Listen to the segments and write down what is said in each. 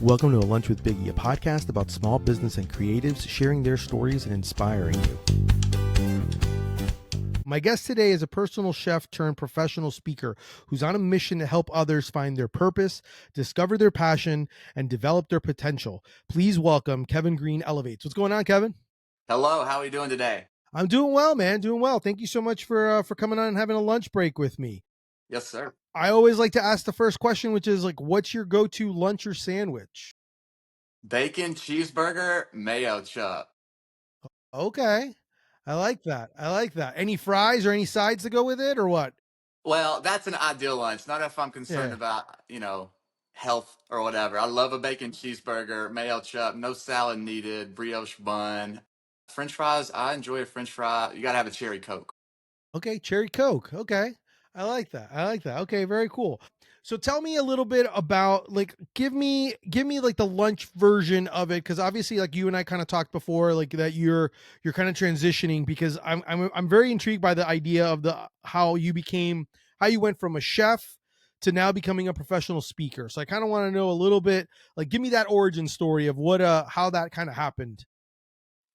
Welcome to A Lunch with Biggie, a podcast about small business and creatives sharing their stories and inspiring you. My guest today is a personal chef turned professional speaker who's on a mission to help others find their purpose, discover their passion, and develop their potential. Please welcome Kevin Green Elevates. What's going on, Kevin? Hello, how are you doing today? I'm doing well, man. Doing well. Thank you so much for coming on and having a lunch break with me. Yes, sir. I always like to ask the first question, which is like, what's your go-to lunch or sandwich? Bacon cheeseburger, mayo chup. Okay. I like that. Any fries or any sides to go with it or what? Well, that's an ideal lunch. Not if I'm concerned Yeah. about, health or whatever. I love a bacon cheeseburger, mayo chup, no salad needed, brioche bun. French fries, I enjoy a French fry. You got to have a cherry Coke. Okay, cherry Coke. Okay. I like that. Okay, very cool. So tell me a little bit about like give me like the lunch version of it, cuz obviously like you and I kind of talked before like that you're kind of transitioning, because I'm very intrigued by the idea of the how you went from a chef to now becoming a professional speaker. So I kind of want to know a little bit, like give me that origin story of what how that kind of happened.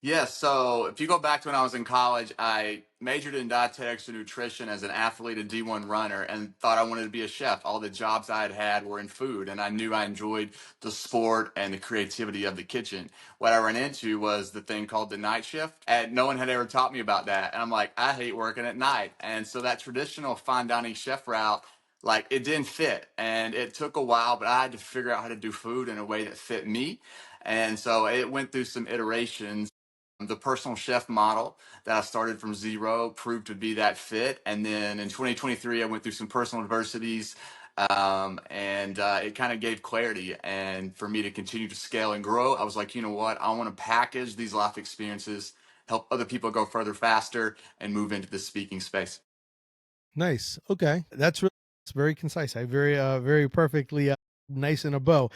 Yes, so if you go back to when I was in college, I majored in dietetics and nutrition as an athlete and D1 runner and thought I wanted to be a chef. All the jobs I had had were in food, and I knew I enjoyed the sport and the creativity of the kitchen. What I ran into was the thing called the night shift, and no one had ever taught me about that. And I'm like, I hate working at night. And so that traditional fine dining chef route, like it didn't fit. And it took a while, but I had to figure out how to do food in a way that fit me. And so it went through some iterations. The personal chef model that I started from zero proved to be that fit. And then in 2023, I went through some personal adversities, and it kind of gave clarity. And for me to continue to scale and grow, I was like, you know what? I want to package these life experiences, help other people go further faster, and move into the speaking space. Nice. Okay. It's very concise. I very perfectly nice in a bow.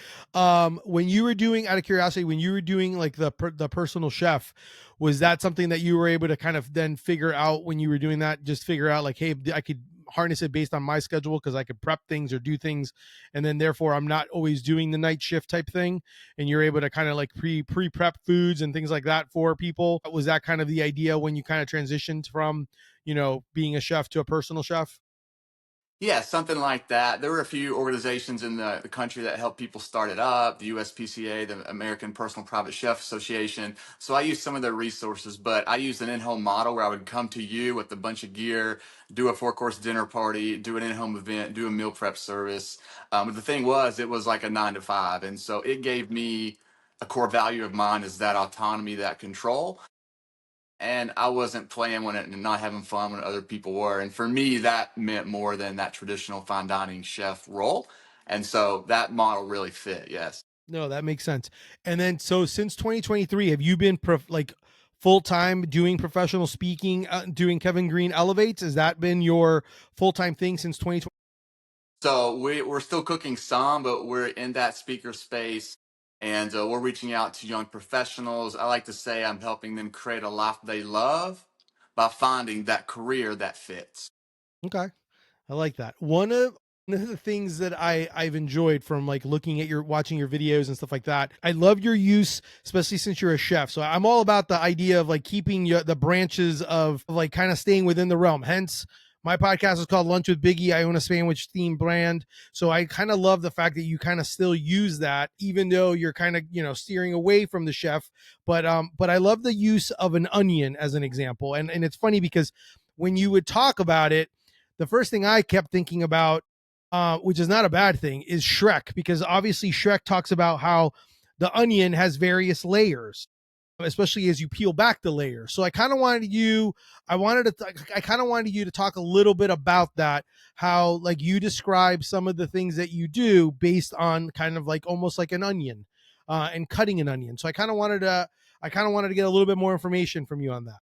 When you were doing, out of curiosity, when you were doing like the personal chef, was that something that you were able to kind of then figure out when you were doing that, just figure out like, hey, I could harness it based on my schedule because I could prep things or do things, and then therefore I'm not always doing the night shift type thing, and you're able to kind of like pre prep foods and things like that for people? Was that kind of the idea when you kind of transitioned from, being a chef to a personal chef? Yeah, something like that. There were a few organizations in the country that help people start it up, the USPCA, the American Personal Private Chef Association. So I used some of their resources, but I used an in-home model where I would come to you with a bunch of gear, do a four-course dinner party, do an in-home event, do a meal prep service. But the thing was, it was like a 9 to 5. And so it gave me a core value of mine is that autonomy, that control, and I wasn't playing when it and not having fun when other people were. And for me, that meant more than that traditional fine dining chef role. And so that model really fit. Yes. No, that makes sense. And then, so since 2023, have you been like full time doing professional speaking, doing Kevin Green Elevates? Has that been your full time thing since 2020? So we're still cooking some, but we're in that speaker space, and we're reaching out to young professionals. I like to say I'm helping them create a life they love by finding that career that fits. Okay, I like that. One of the things that I've enjoyed from like looking at your watching your videos and stuff like that, I love your use, especially since you're a chef. So I'm all about the idea of like keeping the branches of like kind of staying within the realm. Hence, my podcast is called Lunch with Biggie. I own a sandwich themed brand. So I kind of love the fact that you kind of still use that, even though you're kind of, steering away from the chef. But I love the use of an onion as an example. And it's funny because when you would talk about it, the first thing I kept thinking about, which is not a bad thing, is Shrek, because obviously Shrek talks about how the onion has various layers, especially as you peel back the layers. So I kind of wanted you to talk a little bit about that, how like you describe some of the things that you do based on kind of like almost like an onion, and cutting an onion. So I kind of wanted to get a little bit more information from you on that.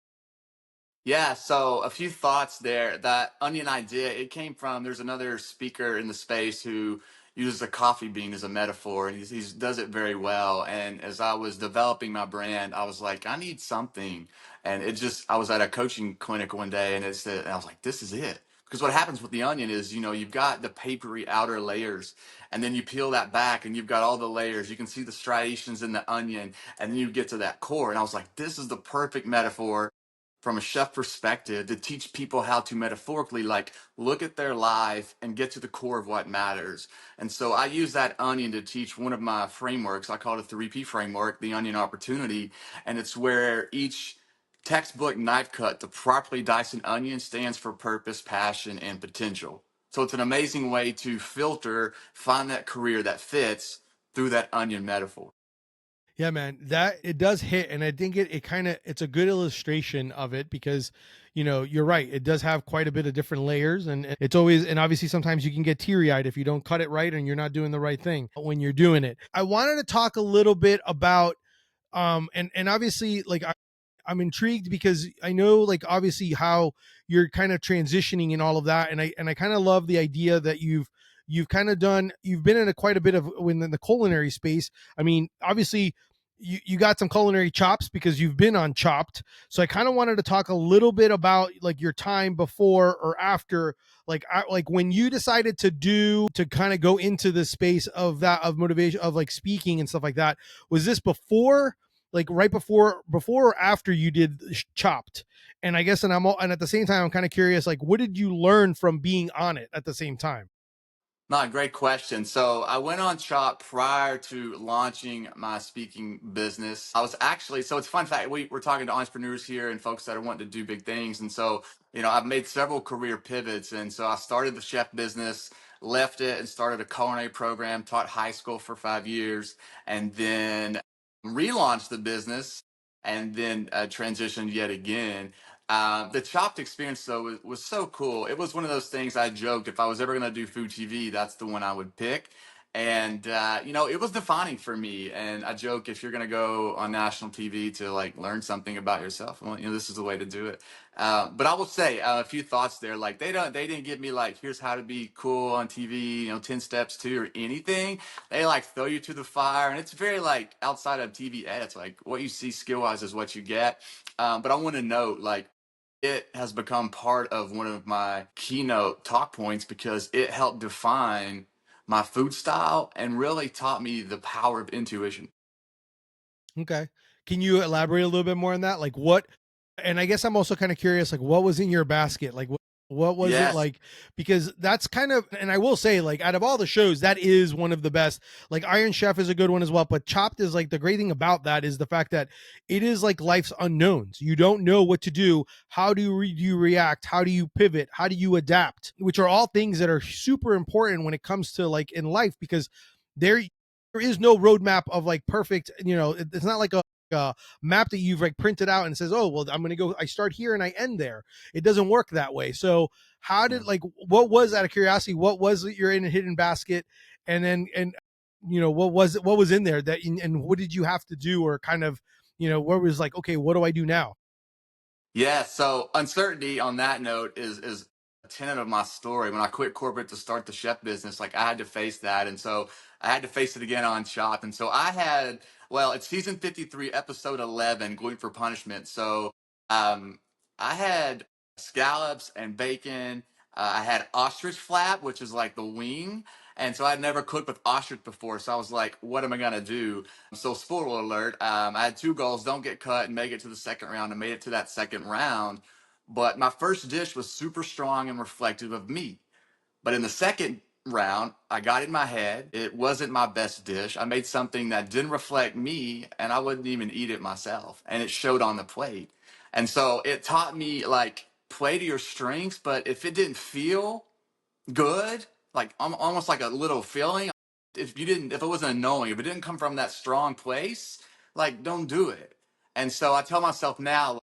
Yeah, so a few thoughts there. That onion idea, it came from there's another speaker in the space who uses a coffee bean as a metaphor, and he's does it very well. And as I was developing my brand, I was like, I need something. And I was at a coaching clinic one day, and I was like, this is it. Because what happens with the onion is, you've got the papery outer layers, and then you peel that back, and you've got all the layers. You can see the striations in the onion, and then you get to that core. And I was like, this is the perfect metaphor from a chef perspective to teach people how to metaphorically like look at their life and get to the core of what matters. And so I use that onion to teach one of my frameworks. I call it a 3P framework, the onion opportunity. And it's where each textbook knife cut to properly dice an onion stands for purpose, passion, and potential. So it's an amazing way to filter, find that career that fits through that onion metaphor. Yeah, man, that it does hit, and I think it kind of it's a good illustration of it because, you're right. It does have quite a bit of different layers, and it's always and obviously sometimes you can get teary eyed if you don't cut it right and you're not doing the right thing when you're doing it. I wanted to talk a little bit about and obviously like I'm intrigued because I know like obviously how you're kind of transitioning and all of that, and I kind of love the idea that you've kind of done you've been in a quite a bit of within the culinary space. I mean, obviously you got some culinary chops because you've been on Chopped. So I kind of wanted to talk a little bit about like your time before or after, like when you decided to kind of go into the space of that of motivation of like speaking and stuff like that. Was this before, like right before or after you did Chopped? And I guess and at the same time I'm kind of curious, like what did you learn from being on it at the same time? No, great question. So I went on Chop prior to launching my speaking business. I was actually, so it's a fun fact. We're talking to entrepreneurs here and folks that are wanting to do big things. And so, I've made several career pivots. And so I started the chef business, left it and started a culinary program, taught high school for 5 years, and then relaunched the business and then transitioned yet again. The Chopped experience, though, was so cool. It was one of those things I joked if I was ever going to do food TV, that's the one I would pick. And, it was defining for me. And I joke if you're going to go on national TV to like learn something about yourself, well, this is the way to do it. But I will say a few thoughts there. Like they didn't give me like, here's how to be cool on TV, 10 steps to or anything. They like throw you to the fire. And it's very like outside of TV edits, like what you see skill wise is what you get. But I want to note, like, it has become part of one of my keynote talk points because it helped define my food style and really taught me the power of intuition. Okay. Can you elaborate a little bit more on that? Like what and I guess I'm also kind of curious, like what was in your basket? Like what was it Yes. like? Because that's kind of, and I will say, like out of all the shows, that is one of the best. Like Iron Chef is a good one as well, but Chopped is like the great thing about that is the fact that it is like life's unknowns. You don't know what to do. How do you react? How do you pivot? How do you adapt? Which are all things that are super important when it comes to like in life because there there is no roadmap of like perfect, it's not like a map that you've like printed out and says, oh, well, I'm going to go, I start here and I end there. It doesn't work that way. So how did, like, what was, out of curiosity, what was your in a hidden basket? And then, and, what was in there that, and what did you have to do or kind of, where was like, okay, what do I do now? Yeah, so uncertainty on that note is a tenet of my story. When I quit corporate to start the chef business, like I had to face that. And so I had to face it again on Shop. And so I had, well, it's season 53, episode 11, Gluten for Punishment. So um I had scallops and bacon. I had ostrich flap, which is like the wing. And so I'd never cooked with ostrich before. So I was like, what am I gonna do? So, spoiler alert, I had two goals: don't get cut and make it to the second round. And made it to that second round. But my first dish was super strong and reflective of me. But in the second round, I got in my head. It wasn't my best dish. I made something that didn't reflect me, and I wouldn't even eat it myself. And it showed on the plate. And so it taught me like play to your strengths, but if it didn't feel good, like almost like a little feeling. If it wasn't a knowing, if it didn't come from that strong place, like don't do it. And so I tell myself now, like,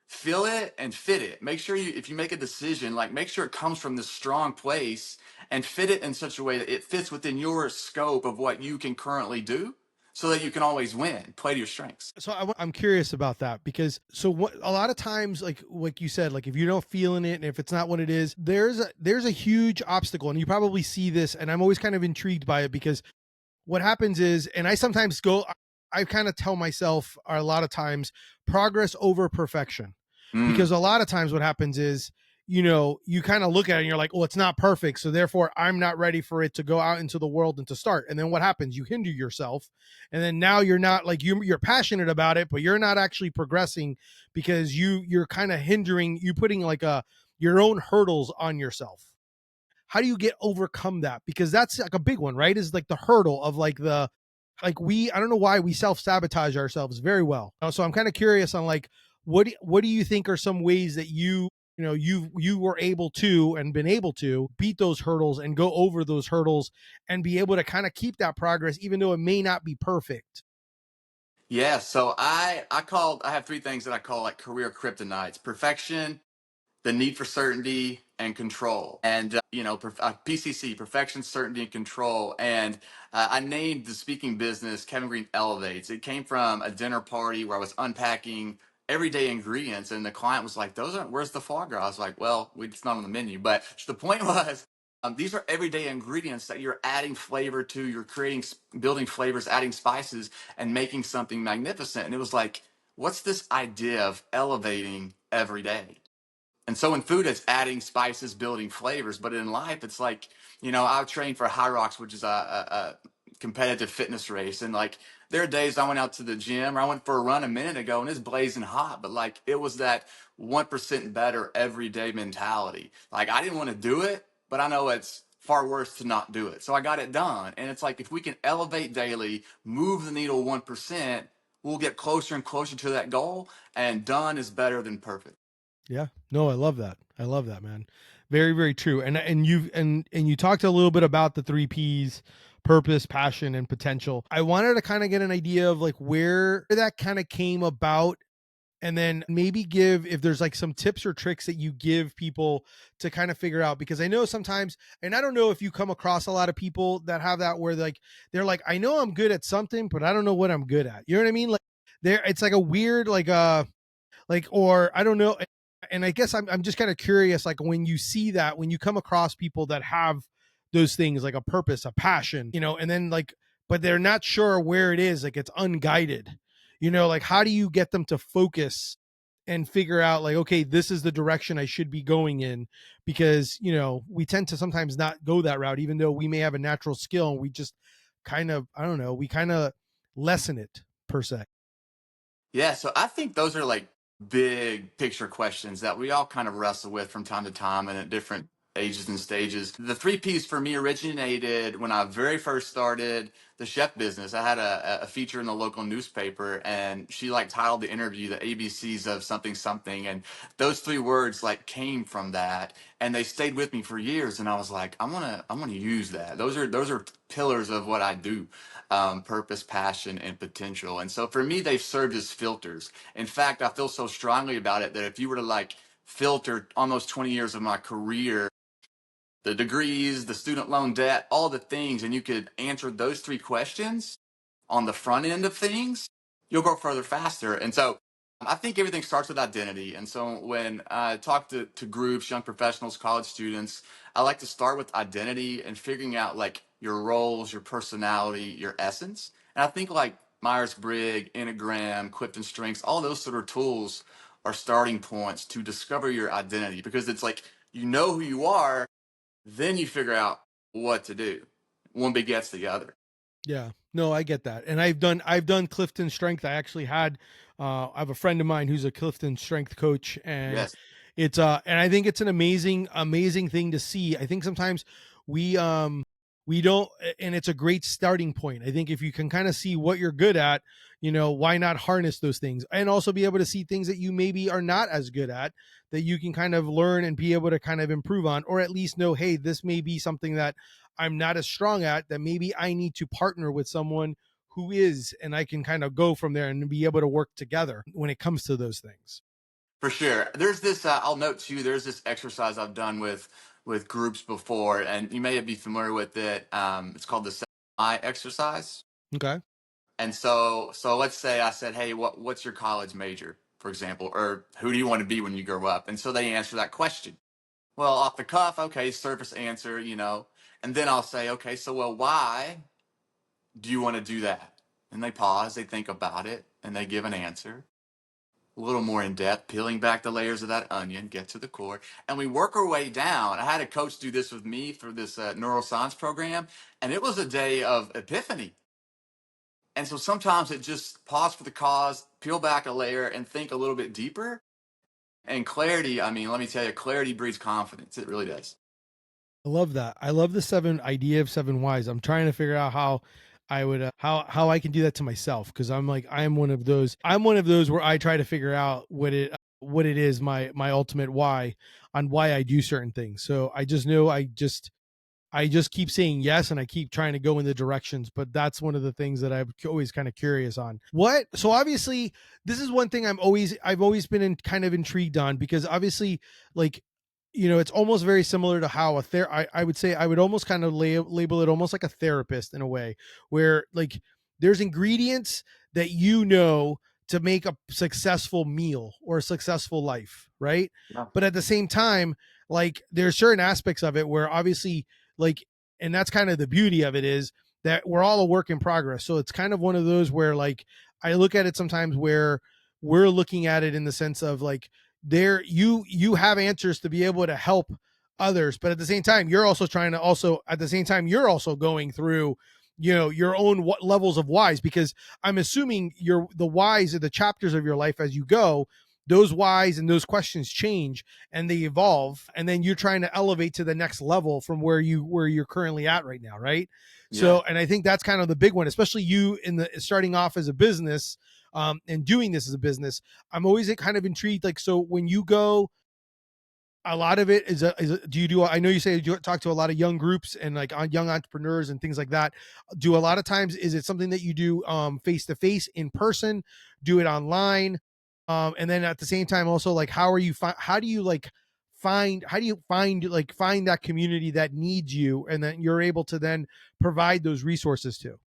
feel it and fit it. Make sure if you make a decision, like make sure it comes from this strong place and fit it in such a way that it fits within your scope of what you can currently do so that you can always win. Play to your strengths. So I'm curious about that because so what a lot of times like you said, like if you're not feeling it and if it's not what it is, there's a huge obstacle, and you probably see this, and I'm always kind of intrigued by it because what happens is, and I sometimes go, I kind of tell myself a lot of times, progress over perfection, Mm, because a lot of times what happens is you kind of look at it and you're like, oh, it's not perfect. So therefore, I'm not ready for it to go out into the world and to start. And then what happens? You hinder yourself. And then now you're not like you're passionate about it, but you're not actually progressing because you're kind of hindering, you putting like your own hurdles on yourself. How do you get overcome that? Because that's like a big one, right? Is like the hurdle of like I don't know why we self-sabotage ourselves very well. So I'm kind of curious on like what do you think are some ways that you were able to and been able to beat those hurdles and go over those hurdles and be able to kind of keep that progress even though it may not be perfect. Yeah, so I have three things that I call like career kryptonites: perfection, the need for certainty, and control. And PCC, perfection, certainty, and control. And I named the speaking business Kevin Green Elevates. It came from a dinner party where I was unpacking everyday ingredients, and the client was like, "Those aren't. Where's the foie gras?" I was like, "Well, it's not on the menu." But the point was. These are everyday ingredients that you're adding flavor to. You're creating, building flavors, adding spices, and making something magnificent. And it was like, what's this idea of elevating every day? And so in food, it's adding spices, building flavors. But in life, it's like, I trained for High Rocks, which is a competitive fitness race. And like, there are days I went out to the gym or I went for a run a minute ago and it's blazing hot. But like, it was that 1% better everyday mentality. Like, I didn't want to do it, but I know it's far worse to not do it. So I got it done. And it's like, if we can elevate daily, move the needle 1%, we'll get closer and closer to that goal. And done is better than perfect. Yeah. No, I love that. I love that, man. Very, very true. And you talked a little bit about the three P's: purpose, passion, and potential. I wanted to kind of get an idea of like where that kind of came about, and then maybe give if there's like some tips or tricks that you give people to kind of figure out, because I know sometimes, and I don't know if you come across a lot of people that have that where they're like, I know I'm good at something, but I don't know what I'm good at. You know what I mean? Like there it's like a weird like or I don't know. And I guess I'm just kind of curious, like when you see that, when you come across people that have those things like a purpose, a passion, and then like but they're not sure where it is, like it's unguided, like how do you get them to focus and figure out like, okay, this is the direction I should be going in? Because we tend to sometimes not go that route even though we may have a natural skill, and we just kind of, I don't know, we kind of lessen it per se. Yeah, so I think those are like big picture questions that we all kind of wrestle with from time to time and at different ages and stages. The three P's for me originated when I very first started the chef business. I had a feature in the local newspaper, and she like titled the interview "The ABCs of something something," and those three words like came from that, and they stayed with me for years. And I was like, I want to use that. Those are pillars of what I do: purpose, passion, and potential. And so for me, they've served as filters. In fact, I feel so strongly about it that if you were to like filter almost 20 years of my career, the degrees, the student loan debt, all the things, and you could answer those three questions on the front end of things, you'll go further faster. And so I think everything starts with identity. And so when I talk to groups, young professionals, college students, I like to start with identity and figuring out like your roles, your personality, your essence. And I think like Myers-Briggs, Enneagram, Clifton Strengths, all those sort of tools are starting points to discover your identity, because it's like you know who you are, then you figure out what to do. One begets the other. Yeah. No, I get that. And I've done Clifton Strength. I actually had I have a friend of mine who's a Clifton Strength coach, and Yes, and I think it's an amazing thing to see. I think sometimes we don't, and it's a great starting point. I think if you can kind of see what you're good at, why not harness those things and also be able to see things that you maybe are not as good at, that you can kind of learn and be able to kind of improve on, or at least know, hey, this may be something that I'm not as strong at, that maybe I need to partner with someone who is, and I can kind of go from there and be able to work together when it comes to those things. for sure. There's this. I'll note too. There's this exercise I've done with groups before, and you may be familiar with it. It's called the 7 I exercise. Okay. And so let's say I said, "Hey, what's your college major?" for example, or "Who do you want to be when you grow up?" And so they answer that question. Well, off the cuff, okay, surface answer. And then I'll say, "Okay, so well, why do you want to do that?" And they pause, they think about it, and they give an answer. a little more in depth, peeling back the layers of that onion, get to the core, and we work our way down. I had a coach do this with me for this neuroscience program, and it was a day of epiphany. And so sometimes it just pause for the cause, peel back a layer, and think a little bit deeper. And clarity, I mean, let me tell you, clarity breeds confidence. It really does. I love that. I love the seven idea of seven whys. I'm trying to figure out how I would how I can do that to myself, because I'm like I'm one of those. I'm one of those where I try to figure out what it is, my ultimate why on why I do certain things. So I just know I just keep saying yes, and I keep trying to go in the directions, but that's one of the things that I'm always kind of curious on. What? So obviously, this is one thing I've always been kind of intrigued on, because obviously, like, it's almost very similar to how I would say I would almost kind of label it almost like a therapist in a way, where like there's ingredients that to make a successful meal or a successful life, right? Yeah. But at the same time, like there's certain aspects of it where obviously, like, and that's kind of the beauty of it, is that we're all a work in progress. So it's kind of one of those where like I look at it sometimes where we're looking at it in the sense of like you have answers to be able to help others, but at the same time you're also trying to also at the same time you're also going through your own levels of whys, because I'm assuming the whys of the chapters of your life as you go, those whys and those questions change and they evolve, and then you're trying to elevate to the next level from where you're currently at right now, right? Yeah. So, and I think that's kind of the big one, especially you in the starting off as a business, and doing this as a business. I'm always kind of intrigued, like, so when you go, a lot of it do you do, I know you say you talk to a lot of young groups and like on young entrepreneurs and things like that. Do a lot of times, is it something that you do face to face in person, do it online, and then at the same time also, like, how do you like find that community that needs you, and then you're able to then provide those resources to?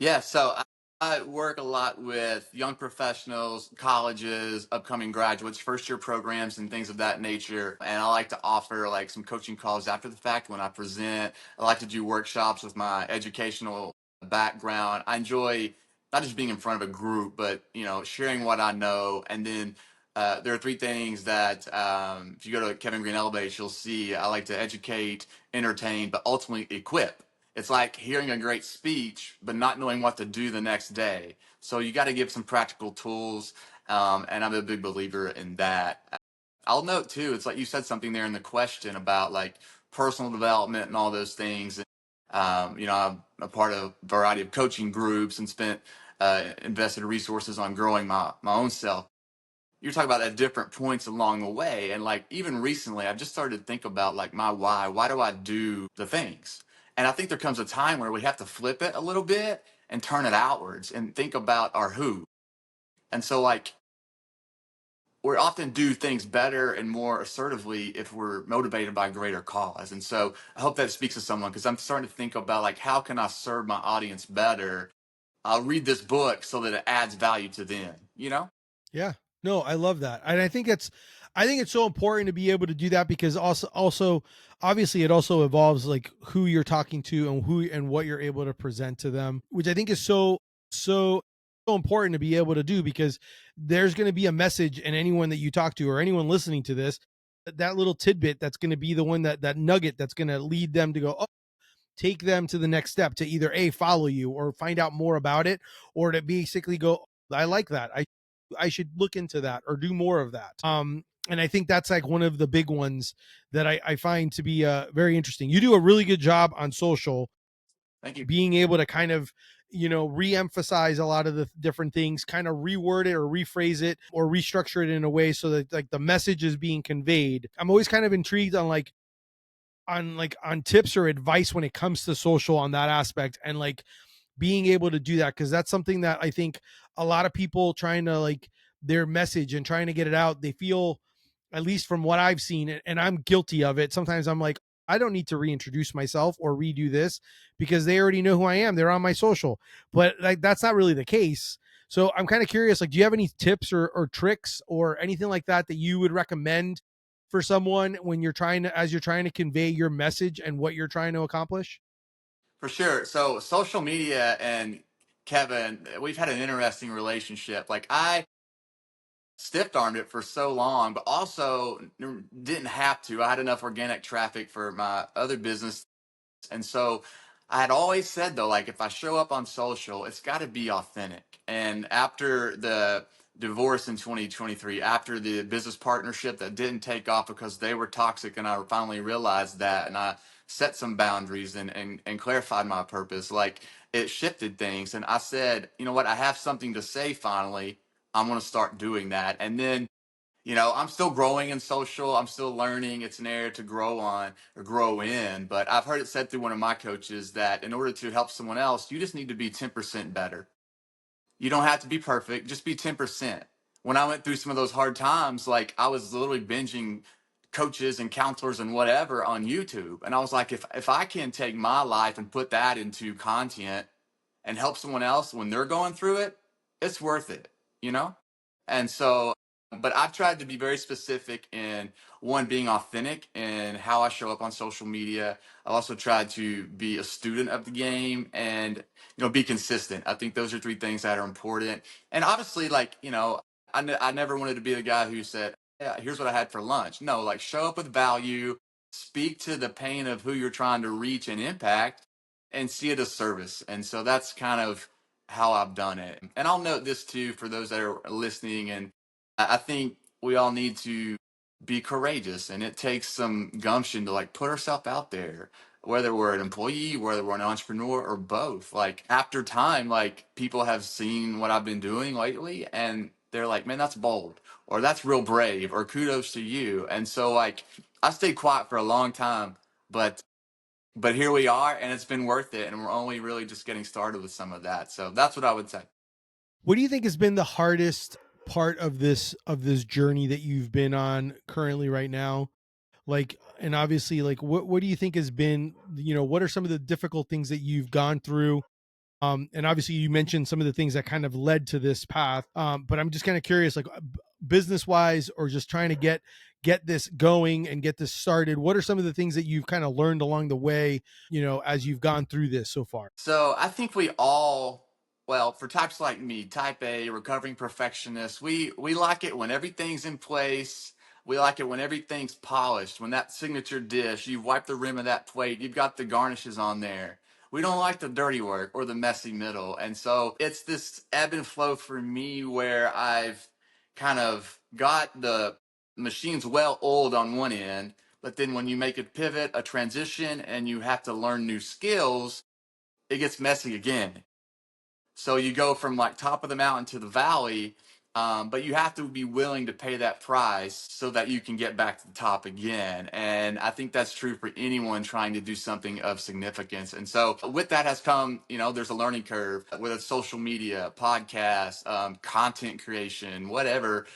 Yeah, so I work a lot with young professionals, colleges, upcoming graduates, first year programs, and things of that nature. And I like to offer like some coaching calls after the fact when I present. I like to do workshops with my educational background. I enjoy not just being in front of a group, but sharing what I know. And then there are three things that if you go to Kevin Green Elevate, you'll see I like to educate, entertain, but ultimately equip. It's like hearing a great speech, but not knowing what to do the next day. So you got to give some practical tools. And I'm a big believer in that. I'll note too, it's like you said something there in the question about like personal development and all those things. I'm a part of a variety of coaching groups and spent invested resources on growing my own self. You're talking about at different points along the way. And like even recently, I've just started to think about like my why. Why do I do the things? And I think there comes a time where we have to flip it a little bit and turn it outwards and think about our who. And so like we often do things better and more assertively if we're motivated by a greater cause. And so I hope that speaks to someone, because I'm starting to think about like how can I serve my audience better? I'll read this book so that it adds value to them. Yeah. No, I love that. And I think it's so important to be able to do that, because also obviously it also involves like who you're talking to and who and what you're able to present to them, which I think is so so important to be able to do, because there's going to be a message in anyone that you talk to or anyone listening to this, that little tidbit that's going to be the one that nugget that's going to lead them to go, oh, take them to the next step, to either a follow you or find out more about it, or to basically go, I like that, I should look into that or do more of that. And I think that's like one of the big ones that I find to be very interesting. You do a really good job on social, Thank you. being able to kind of re-emphasize a lot of the different things, kind of reword it or rephrase it or restructure it in a way so that like the message is being conveyed. I'm always kind of intrigued on on tips or advice when it comes to social on that aspect, and like being able to do that, because that's something that I think a lot of people trying to like their message and trying to get it out, they feel, at least from what I've seen, and I'm guilty of it sometimes, I'm like, I don't need to reintroduce myself or redo this, because they already know who I am, they're on my social. But like that's not really the case. So I'm kind of curious, like, do you have any tips or tricks or anything like that that you would recommend for someone when you're trying to, as you're trying to convey your message and what you're trying to accomplish? For sure. So social media and Kevin, we've had an interesting relationship. Like stiff armed it for so long, but also didn't have to. I had enough organic traffic for my other business. And so I had always said though, like if I show up on social, it's got to be authentic. And after the divorce in 2023, after the business partnership that didn't take off because they were toxic, and I finally realized that, and I set some boundaries and clarified my purpose, like it shifted things. And I said, you know what, I have something to say finally. I'm going to start doing that. And then I'm still growing in social. I'm still learning. It's an area to grow on or grow in. But I've heard it said through one of my coaches that in order to help someone else, you just need to be 10% better. You don't have to be perfect, just be 10%. When I went through some of those hard times, like I was literally binging coaches and counselors and whatever on YouTube. And I was like, if I can take my life and put that into content and help someone else when they're going through it, it's worth it, you know? And so, but I've tried to be very specific in one, being authentic in how I show up on social media. I also tried to be a student of the game and, be consistent. I think those are three things that are important. And obviously, like, I never wanted to be the guy who said, yeah, here's what I had for lunch. No, like show up with value, speak to the pain of who you're trying to reach and impact, and see it as service. And so that's kind of how I've done it. And I'll note this too for those that are listening. And I think we all need to be courageous, and it takes some gumption to like put ourselves out there, whether we're an employee, whether we're an entrepreneur, or both. Like after time, like people have seen what I've been doing lately and they're like, man, that's bold, or that's real brave, or kudos to you. And so like I stayed quiet for a long time, but here we are, and it's been worth it, and we're only really just getting started with some of that. So that's what I would say. What do you think has been the hardest part of this journey that you've been on currently right now? Like, and obviously, like, what do you think has been, what are some of the difficult things that you've gone through? And obviously, you mentioned some of the things that kind of led to this path. But I'm just kind of curious, like, business wise, or just trying to get this going and get this started. What are some of the things that you've kind of learned along the way, as you've gone through this so far? So I think we all, well, for types like me, type A, recovering perfectionist, we like it when everything's in place. We like it when everything's polished, when that signature dish, you've wiped the rim of that plate, you've got the garnishes on there. We don't like the dirty work or the messy middle. And so it's this ebb and flow for me where I've kind of got the machines well oiled on one end, but then when you make a pivot, a transition, and you have to learn new skills, it gets messy again. So you go from like top of the mountain to the valley, but you have to be willing to pay that price so that you can get back to the top again. And I think that's true for anyone trying to do something of significance. And so with that has come, there's a learning curve, whether it's social media, podcasts, content creation, whatever,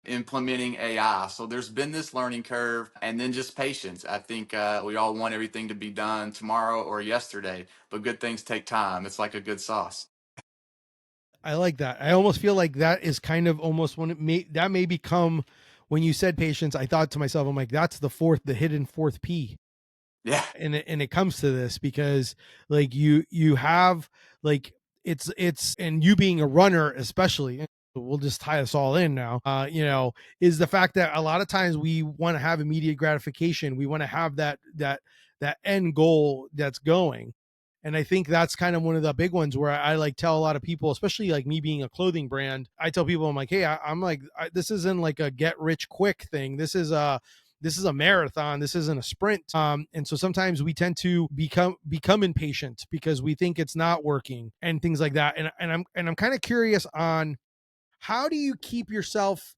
implementing AI. So there's been this learning curve, and then just patience. I think we all want everything to be done tomorrow or yesterday, but good things take time. It's like a good sauce. I like that. I almost feel like that is kind of almost when that may become, when you said patience, I thought to myself, I'm like, that's the hidden fourth P. Yeah. And it comes to this because like you have like and you being a runner especially, we'll just tie us all in now, is the fact that a lot of times we want to have immediate gratification. We want to have that end goal that's going. And I think that's kind of one of the big ones where I like tell a lot of people, especially like me being a clothing brand. I tell people, I'm like, hey, I'm like, this isn't like a get rich quick thing. This is a marathon. This isn't a sprint. And so sometimes we tend to become impatient because we think it's not working and things like that. And I'm kind of curious on how do you keep yourself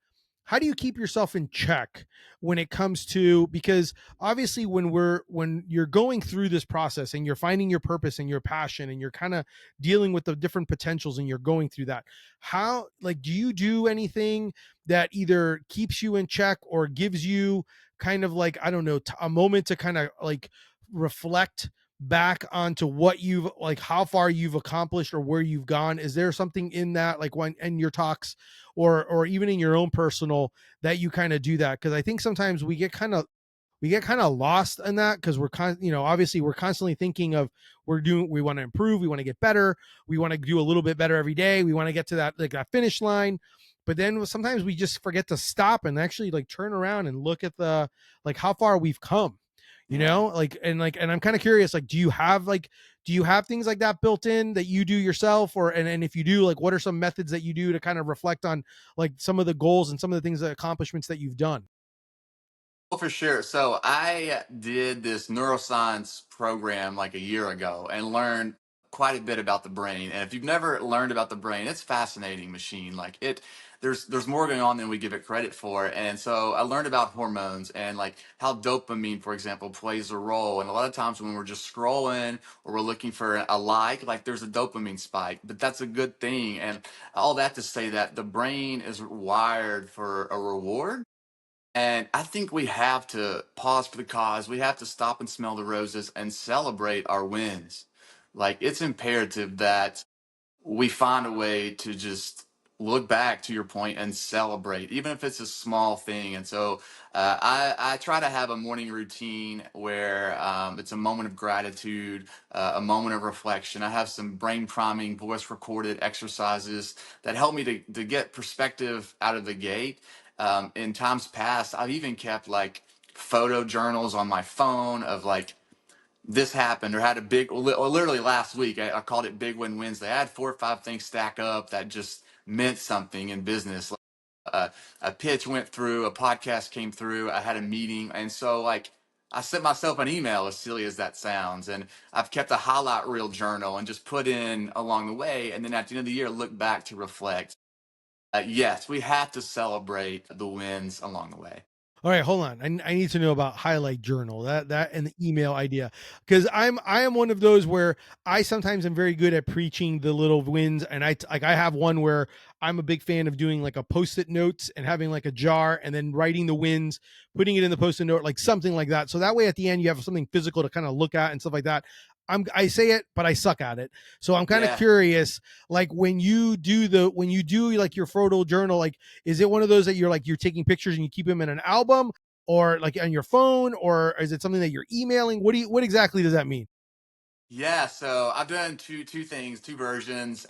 how do you keep yourself in check when it comes to, because obviously when you're going through this process and you're finding your purpose and your passion and you're kind of dealing with the different potentials and you're going through that, how, like, do you do anything that either keeps you in check or gives you kind of like, I don't know, a moment to kind of like reflect back onto what you've, like, how far you've accomplished or where you've gone? Is there something in that, like, when in your talks or even in your own personal, that you kind of do that? Because I think sometimes we get kind of lost in that because obviously we're constantly thinking of, we want to improve, we want to get better, we want to do a little bit better every day, we want to get to that, like, that finish line. but then sometimes we just forget to stop and actually like turn around and look at the like how far we've come, Yeah. and I'm kind of curious, like, do you have things like that built in that you do yourself, or and if you do, like, what are some methods that you do to kind of reflect on like some of the goals and some of the things, the accomplishments that you've done? Well, for sure. So I did this neuroscience program like a year ago and learned quite a bit about the brain. And if you've never learned about the brain, it's a fascinating machine. Like it, there's more going on than we give it credit for. And so I learned about hormones and like how dopamine, for example, plays a role. And a lot of times when we're just scrolling or we're looking for a like there's a dopamine spike. But that's a good thing. And all that to say that the brain is wired for a reward, and I think we have to pause for the cause. We have to stop and smell the roses and celebrate our wins. Like it's imperative that we find a way to just look back to your point and celebrate, even if it's a small thing. And so I try to have a morning routine where it's a moment of gratitude, a moment of reflection. I have some brain priming, voice recorded exercises that help me to get perspective out of the gate. In times past, I've even kept like photo journals on my phone of like this happened or had a big, or literally last week I called it Big Win Wednesday. I had 4 or 5 things stack up that just meant something in business. A pitch went through, a podcast came through, I had a meeting, and so like I sent myself an email, as silly as that sounds, and I've kept a highlight reel journal and just put in along the way, and then at the end of the year look back to reflect. Yes, we have to celebrate the wins along the way. All right, hold on. I need to know about highlight journal, that and the email idea, because I am one of those where I sometimes am very good at preaching the little wins, and I have one where I'm a big fan of doing like a post-it notes and having like a jar and then writing the wins, putting it in the post-it note, like something like that. So that way at the end you have something physical to kind of look at and stuff like that. I say it, but I suck at it. So I'm kind of Yeah. curious, like when you do like your photo journal, like is it one of those that you're taking pictures and you keep them in an album, or like on your phone, or is it something that you're emailing? What exactly does that mean? Yeah, so I've done two things, two versions.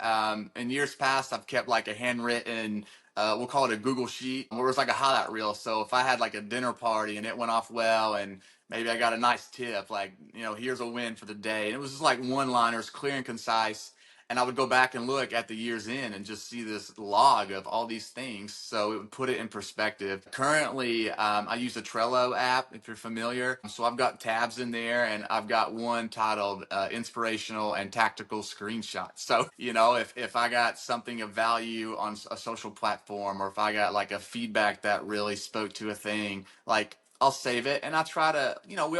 In years past, I've kept like a handwritten, we'll call it a Google sheet, where it's like a highlight reel. So if I had like a dinner party and it went off well, and maybe I got a nice tip, like here's a win for the day, and it was just like one-liners, clear and concise. And I would go back and look at the year's end and just see this log of all these things. So it would put it in perspective. Currently, I use the Trello app, if you're familiar. So I've got tabs in there, and I've got one titled Inspirational and Tactical Screenshots. So, if I got something of value on a social platform, or if I got like a feedback that really spoke to a thing, like I'll save it. And I try to, we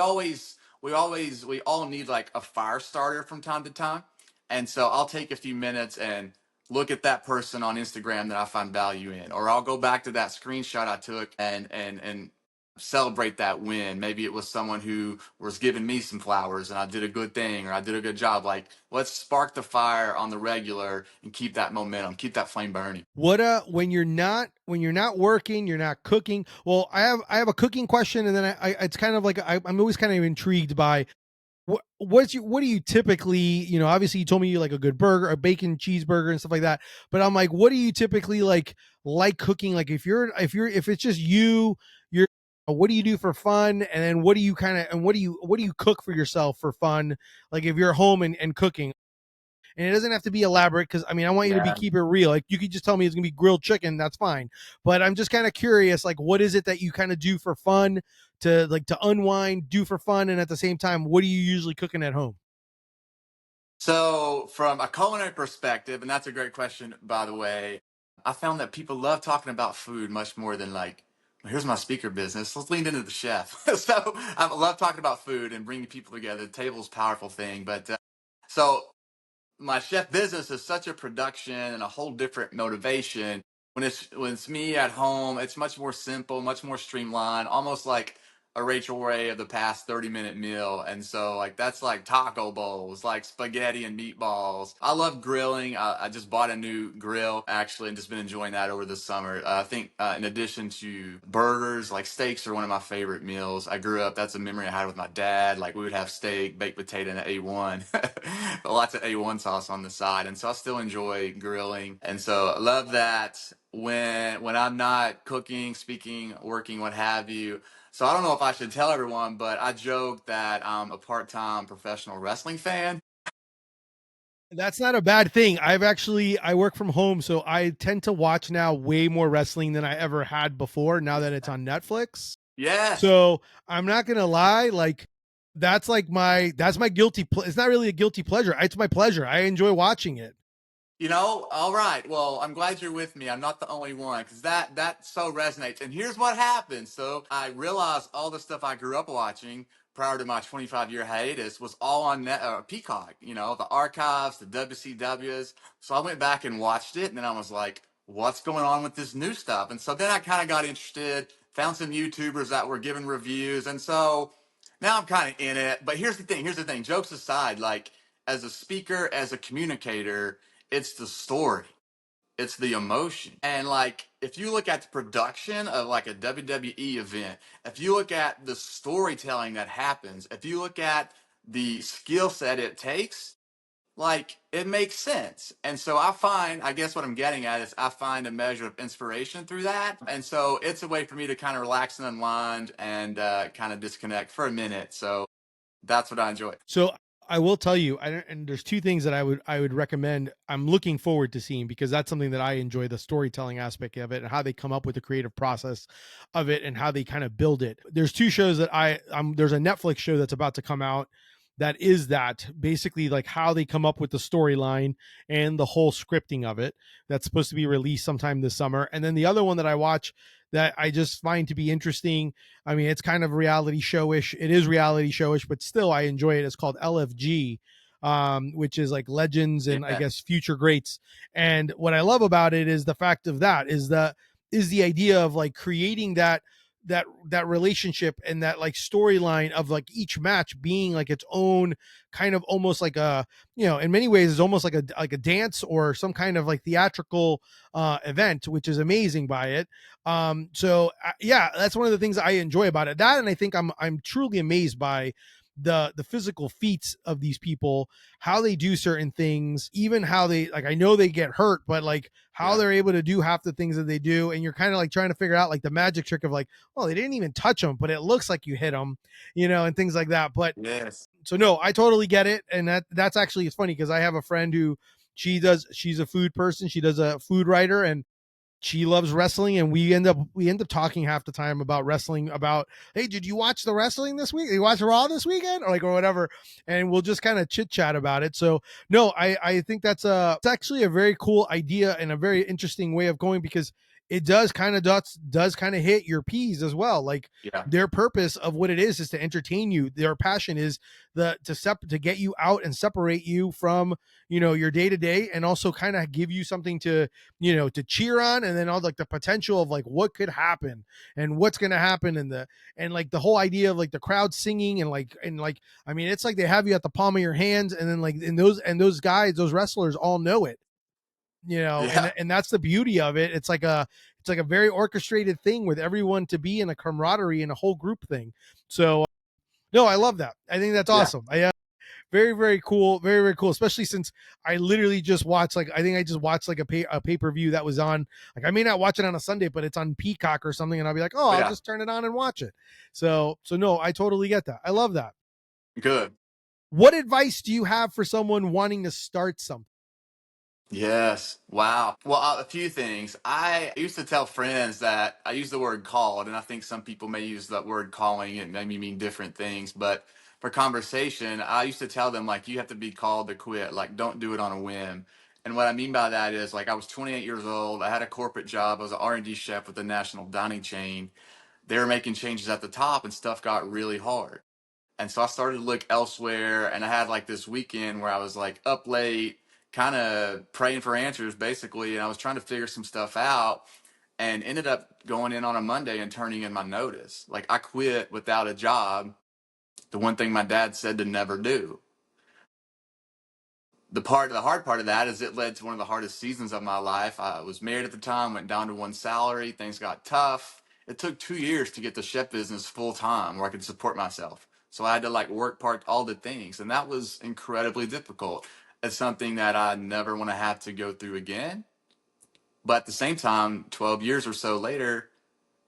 all need like a fire starter from time to time. And so I'll take a few minutes and look at that person on Instagram that I find value in, or I'll go back to that screenshot I took and celebrate that win. Maybe it was someone who was giving me some flowers and I did a good thing or I did a good job. Like let's spark the fire on the regular and keep that momentum, keep that flame burning. What when you're not working, you're not cooking. Well, I have a cooking question, and then it's kind of like I'm always kind of intrigued by what do you typically, obviously you told me you like a good burger, a bacon cheeseburger and stuff like that, but I'm like, what do you typically like cooking? Like if it's just you're what do you do for fun, and then what do you kind of and what do you cook for yourself for fun, like if you're home and cooking? And it doesn't have to be elaborate, because I mean I want you to be Yeah. keep it real. Like you could just tell me it's gonna be grilled chicken, that's fine. But I'm just kind of curious, like what is it that you kind of do for fun, to unwind, do for fun, and at the same time, what are you usually cooking at home? So, from a culinary perspective, and that's a great question, by the way, I found that people love talking about food much more than like, "Well, here's my speaker business. Let's lean into the chef." So, I love talking about food and bringing people together. The table's a powerful thing. But so my chef business is such a production and a whole different motivation. When it's me at home, it's much more simple, much more streamlined, almost like a Rachel Ray of the past 30-minute meal. And so like that's like taco bowls, like spaghetti and meatballs. I love grilling. I just bought a new grill actually and just been enjoying that over the summer. I think in addition to burgers, like steaks are one of my favorite meals. I grew up, that's a memory I had with my dad. Like we would have steak, baked potato, and A1. Lots of A1 sauce on the side. And so I still enjoy grilling. And so I love that. when I'm not cooking, speaking, working, what have you. So I don't know if I should tell everyone, but I joke that I'm a part-time professional wrestling fan. That's not a bad thing. I work from home, so I tend to watch now way more wrestling than I ever had before now that it's on Netflix. Yes. So I'm not gonna lie, like that's my it's not really a guilty pleasure. It's my pleasure. I enjoy watching it. You know, all right. Well, I'm glad you're with me. I'm not the only one because that so resonates. And here's what happened. So I realized all the stuff I grew up watching prior to my 25-year hiatus was all on Peacock. You know, the archives, the WCWs. So I went back and watched it, and then I was like, "What's going on with this new stuff?" And so then I kind of got interested, found some YouTubers that were giving reviews, and so now I'm kind of in it. But here's the thing. Here's the thing. Jokes aside, like as a speaker, as a communicator, it's the story, it's the emotion. And like if you look at the production of like a WWE event, if you look at the storytelling that happens, if you look at the skill set it takes, like it makes sense. And so I find, I guess what I'm getting at is I find a measure of inspiration through that. And so it's a way for me to kind of relax and unwind and kind of disconnect for a minute. So that's what I enjoy. So I will tell you, and there's two things that I would recommend. I'm looking forward to seeing because that's something that I enjoy, the storytelling aspect of it and how they come up with the creative process of it and how they kind of build it. There's two shows that there's a Netflix show that's about to come out that is that basically like how they come up with the storyline and the whole scripting of it. That's supposed to be released sometime this summer. And then the other one that I watch that I just find to be interesting, I mean, it's kind of reality showish. It is reality showish, but still, I enjoy it. It's called LFG, which is like legends and I Yeah. guess future greats. And what I love about it is the fact of that is the idea of like creating that relationship and that like storyline of like each match being like its own kind of almost like a, you know, in many ways is almost like a dance or some kind of like theatrical event, which is amazing by it. Yeah, that's one of the things I enjoy about it. That, and I think I'm truly amazed by the physical feats of these people, how they do certain things, even how they like, I know they get hurt, but like how Yeah. they're able to do half the things that they do. And you're kind of like trying to figure out like the magic trick of like, well, they didn't even touch them, but it looks like you hit them, you know, and things like that. But Yes. so no, I totally get it. And that's actually, it's funny because I have a friend who she's a food person. She does a food writer, and she loves wrestling, and we end up talking half the time about wrestling, about, hey, did you watch the wrestling this week? Did you watch Raw this weekend, or whatever? And we'll just kind of chit chat about it. So no, I think it's actually a very cool idea and a very interesting way of going, because it does kind of hit your P's as well. Like Yeah. their purpose of what it is to entertain you. Their passion is to get you out and separate you from, you know, your day to day, and also kind of give you something to, you know, to cheer on, and then all like the potential of like what could happen and what's going to happen, and like the whole idea of like the crowd singing, and like I mean, it's like they have you at the palm of your hands, and then like those guys, those wrestlers all know it, you know, Yeah. and that's the beauty of it. It's like a very orchestrated thing with everyone to be in a camaraderie and a whole group thing. So no, I love that. I think that's Yeah. awesome. Very, very cool. Very, very cool. Especially since I literally just watched, like, I think I just watched like a pay-per-view that was on, like, I may not watch it on a Sunday, but it's on Peacock or something. And I'll be like, oh, I'll Yeah. just turn it on and watch it. So no, I totally get that. I love that. Good. What advice do you have for someone wanting to start something? Yes. Wow. Well, a few things. I used to tell friends that I use the word called, and I think some people may use that word calling and maybe mean different things. But for conversation, I used to tell them, like, you have to be called to quit. Like, don't do it on a whim. And what I mean by that is, like, I was 28 years old. I had a corporate job. I was an R&D chef with a national dining chain. They were making changes at the top, and stuff got really hard. And so I started to look elsewhere, and I had like this weekend where I was like up late, kind of praying for answers basically, and I was trying to figure some stuff out, and ended up going in on a Monday and turning in my notice. Like I quit without a job, the one thing my dad said to never do. The hard part of that is it led to one of the hardest seasons of my life. I was married at the time, went down to one salary, things got tough. It took 2 years to get the chef business full time where I could support myself. So I had to like work part all the things, and that was incredibly difficult. It's something that I never want to have to go through again. But at the same time, 12 years or so later,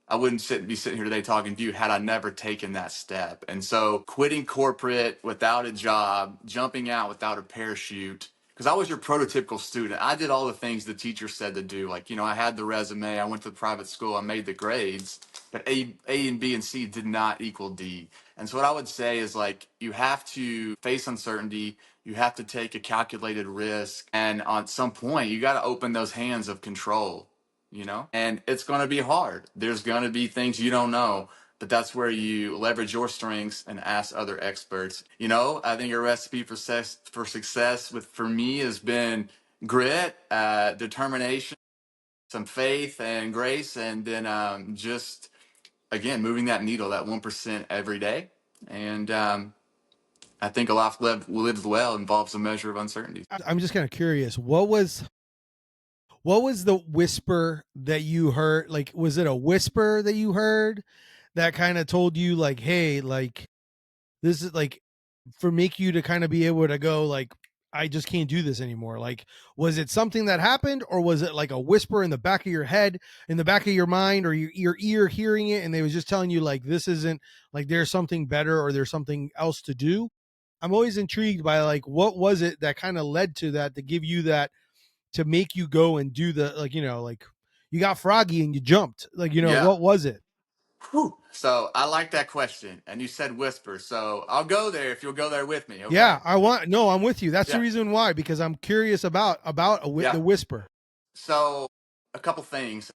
I wouldn't be sitting here today talking to you had I never taken that step. And so quitting corporate without a job, jumping out without a parachute, because I was your prototypical student. I did all the things the teacher said to do. Like, you know, I had the resume, I went to the private school, I made the grades, but A and B and C did not equal D. And so what I would say is like, you have to face uncertainty. You have to take a calculated risk. And on some point, you got to open those hands of control, you know, and it's going to be hard. There's going to be things you don't know, but that's where you leverage your strengths and ask other experts. You know, I think a recipe for success with for me has been grit, determination, some faith and grace, and then just again moving that needle, that 1% every day. And I think a life lived well involves a measure of uncertainty. I'm just kind of curious. What was the whisper that you heard? Like, was it a whisper that you heard that kind of told you, like, hey, like, this is like, for make you to kind of be able to go, like, I just can't do this anymore? Like, was it something that happened, or was it like a whisper in the back of your head, in the back of your mind, or your ear hearing it, and they was just telling you, like, this isn't, like, there's something better or there's something else to do? I'm always intrigued by, like, what was it that kind of led to that, to give you that, to make you go and do the, like, like, you got froggy and you jumped, like, Yeah. what was it? Whew. So I like that question. And you said whisper. So I'll go there if you'll go there with me. Okay. Yeah, no, I'm with you. That's the Yeah. reason why, because I'm curious about Yeah. the whisper. So a couple things.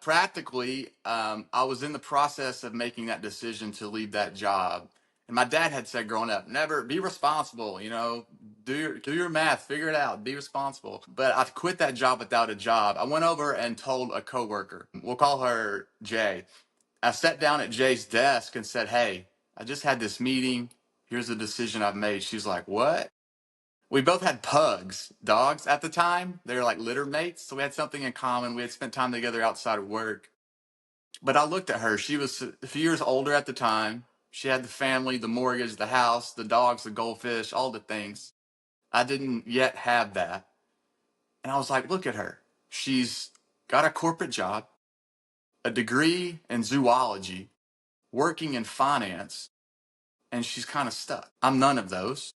Practically, I was in the process of making that decision to leave that job. And my dad had said growing up, never be responsible, you know, do your math, figure it out, be responsible. But I quit that job without a job. I went over and told a coworker, we'll call her Jay. I sat down at Jay's desk and said, hey, I just had this meeting. Here's the decision I've made. She's like, what? We both had pugs, dogs at the time. They were like litter mates. So we had something in common. We had spent time together outside of work. But I looked at her. She was a few years older at the time. She had the family, the mortgage, the house, the dogs, the goldfish, all the things. I didn't yet have that. And I was like, look at her. She's got a corporate job, a degree in zoology, working in finance, and she's kind of stuck. I'm none of those,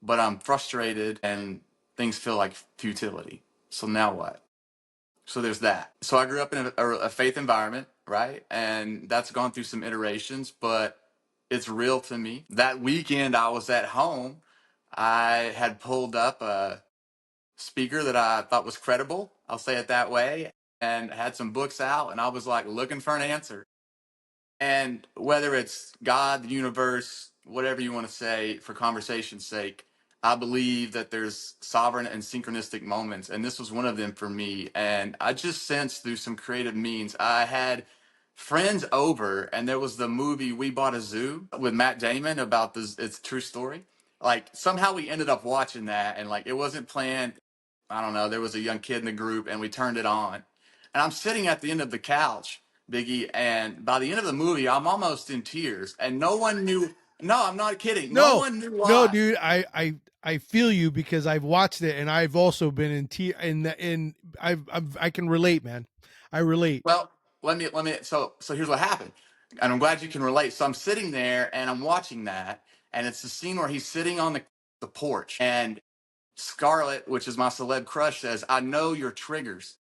but I'm frustrated and things feel like futility. So now what? So there's that. So I grew up in a faith environment, right? And that's gone through some iterations, but it's real to me. That weekend I was at home, I had pulled up a speaker that I thought was credible, I'll say it that way, and had some books out, and I was like looking for an answer. And whether it's God, the universe, whatever you want to say for conversation's sake, I believe that there's sovereign and synchronistic moments. And this was one of them for me. And I just sensed through some creative means, I had friends over, and there was the movie We Bought a Zoo with Matt Damon about this, it's a true story. Like somehow we ended up watching that, and like it wasn't planned. I don't know. There was a young kid in the group, and we turned it on. And I'm sitting at the end of the couch, Biggie, and by the end of the movie, I'm almost in tears, and no one knew. No, I'm not kidding. No No, one knew no, why. dude, I feel you, because I've watched it and I've also been in I can relate, man. I relate. Well, let me. So here's what happened, and I'm glad you can relate. So I'm sitting there and I'm watching that, and it's the scene where he's sitting on the porch, and Scarlett, which is my celeb crush, says, "I know your triggers."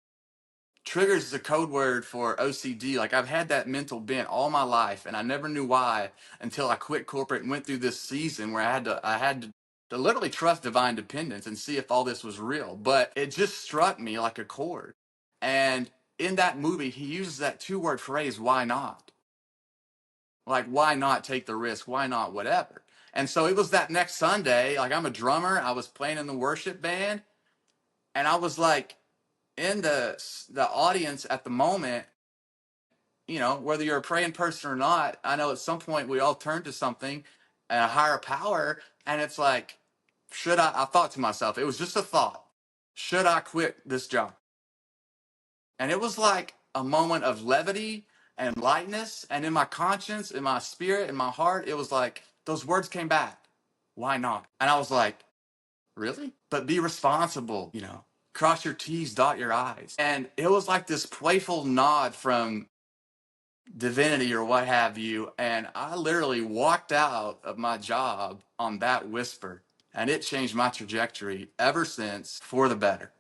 Triggers is a code word for OCD. Like I've had that mental bent all my life, and I never knew why until I quit corporate and went through this season where I had to literally trust divine dependence and see if all this was real. But it just struck me like a chord. And in that movie, he uses that two-word phrase, "Why not?" Like why not take the risk? Why not whatever? And so it was that next Sunday. Like I'm a drummer. I was playing in the worship band, and I was like in the audience at the moment, you know, whether you're a praying person or not, I know at some point we all turn to something, a higher power, and it's like, I thought to myself, it was just a thought, should I quit this job? And it was like a moment of levity and lightness. And in my conscience, in my spirit, in my heart, it was like those words came back. Why not? And I was like, really? But be responsible, you know. cross your T's, dot your I's. And it was like this playful nod from divinity or what have you. And I literally walked out of my job on that whisper. And it changed my trajectory ever since for the better.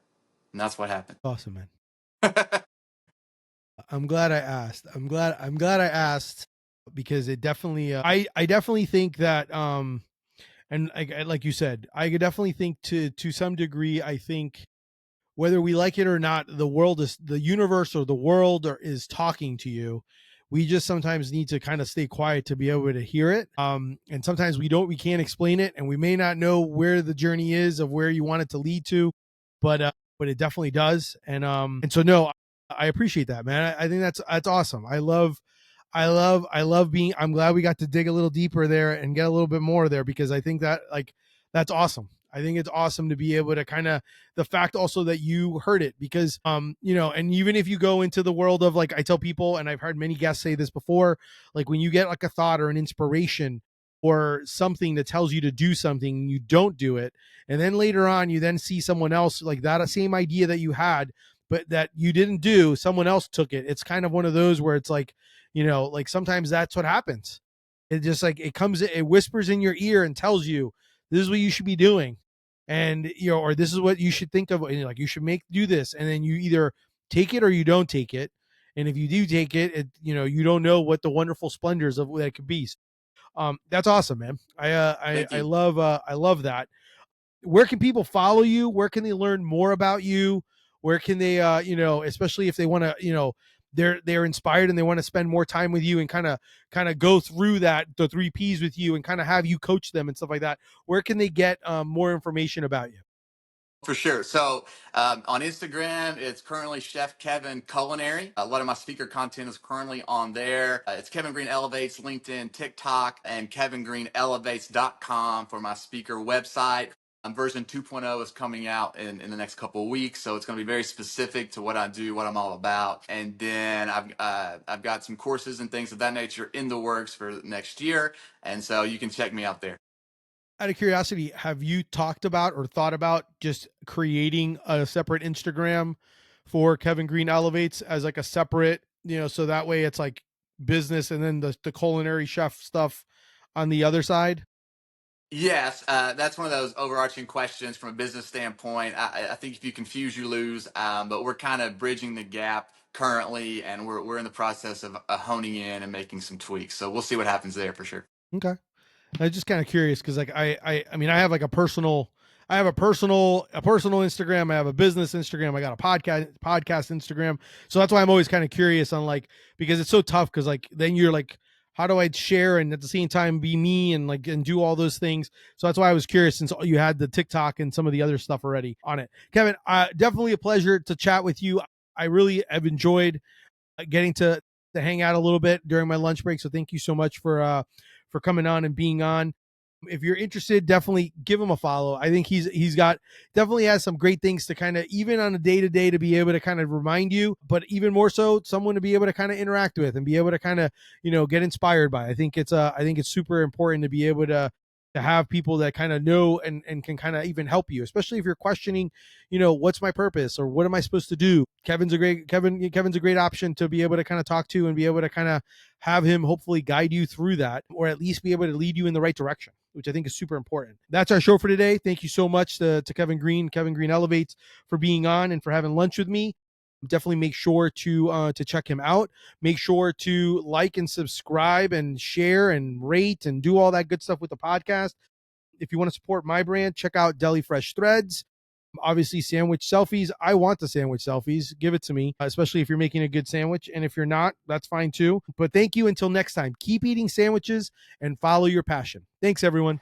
And that's what happened. Awesome, man. I'm glad I asked. I'm glad I asked because it definitely I definitely think that and like you said, I could definitely think to some degree I think whether we like it or not, the world is the universe or the world or is talking to you. We just sometimes need to kind of stay quiet to be able to hear it. And sometimes we can't explain it, and we may not know where the journey is of where you want it to lead to, but it definitely does. And so no, I appreciate that, man. I think that's awesome. I love being, I'm glad we got to dig a little deeper there and get a little bit more there because I think that like, that's awesome. I think it's awesome to be able to kind of the fact also that you heard it because, and even if you go into the world of like, I tell people, and I've heard many guests say this before, like when you get like a thought or an inspiration or something that tells you to do something, you don't do it. And then later on, you then see someone else like that same idea that you had, but that you didn't do, someone else took it. It's kind of one of those where it's like, like sometimes that's what happens. It just like it whispers in your ear and tells you this is what you should be doing, and or this is what you should think of, and like you should do this, and then you either take it or you don't take it. And if you do take it, you don't know what the wonderful splendors of that could be. That's awesome, man. Thank you. I love that. Where can people follow you? Where can they learn more about you? Where can they especially if they want to, they're inspired and they want to spend more time with you and kind of go through the 3 P's with you and kind of have you coach them and stuff like that. Where can they get more information about you? For sure. So on Instagram, it's currently Chef Kevin Culinary. A lot of my speaker content is currently on there. It's Kevin Green Elevates, LinkedIn, TikTok, and kevingreenelevates.com for my speaker website. Version 2.0 is coming out in the next couple of weeks, so it's going to be very specific to what I do, what I'm all about. And then I've got some courses and things of that nature in the works for next year, and so you can check me out there. Out of curiosity, have you talked about or thought about just creating a separate Instagram for Kevin Green Elevates as like a separate, so that way it's like business and then the culinary chef stuff on the other side? Yes, that's one of those overarching questions from a business standpoint. I think if you confuse, you lose. But we're kind of bridging the gap currently, and we're in the process of honing in and making some tweaks. So we'll see what happens there for sure. Okay. I was just kind of curious because like I mean I have like a personal Instagram, I have a business Instagram, I got a podcast Instagram. So that's why I'm always kind of curious on like because it's so tough because like then you're like how do I share and at the same time be me and like and do all those things. So that's why I was curious since you had the TikTok and some of the other stuff already on it. Kevin, definitely a pleasure to chat with you. I really have enjoyed getting to hang out a little bit during my lunch break. So thank you so much for coming on and being on. If you're interested, definitely give him a follow. I think he's got definitely has some great things to kind of even on a day to day to be able to kind of remind you, but even more so someone to be able to kind of interact with and be able to kind of get inspired by. I think it's super important to be able to have people that kind of know and can kind of even help you, especially if you're questioning, what's my purpose or what am I supposed to do. Kevin's a great option to be able to kind of talk to and be able to kind of have him hopefully guide you through that or at least be able to lead you in the right direction, which I think is super important. That's our show for today. Thank you so much to Kevin Green Elevates for being on and for having lunch with me. Definitely make sure to check him out. Make sure to like and subscribe and share and rate and do all that good stuff with the podcast. If you want to support my brand, check out Deli Fresh Threads. Obviously, sandwich selfies. I want the sandwich selfies. Give it to me, especially if you're making a good sandwich. And if you're not, that's fine too. But thank you until next time. Keep eating sandwiches and follow your passion. Thanks, everyone.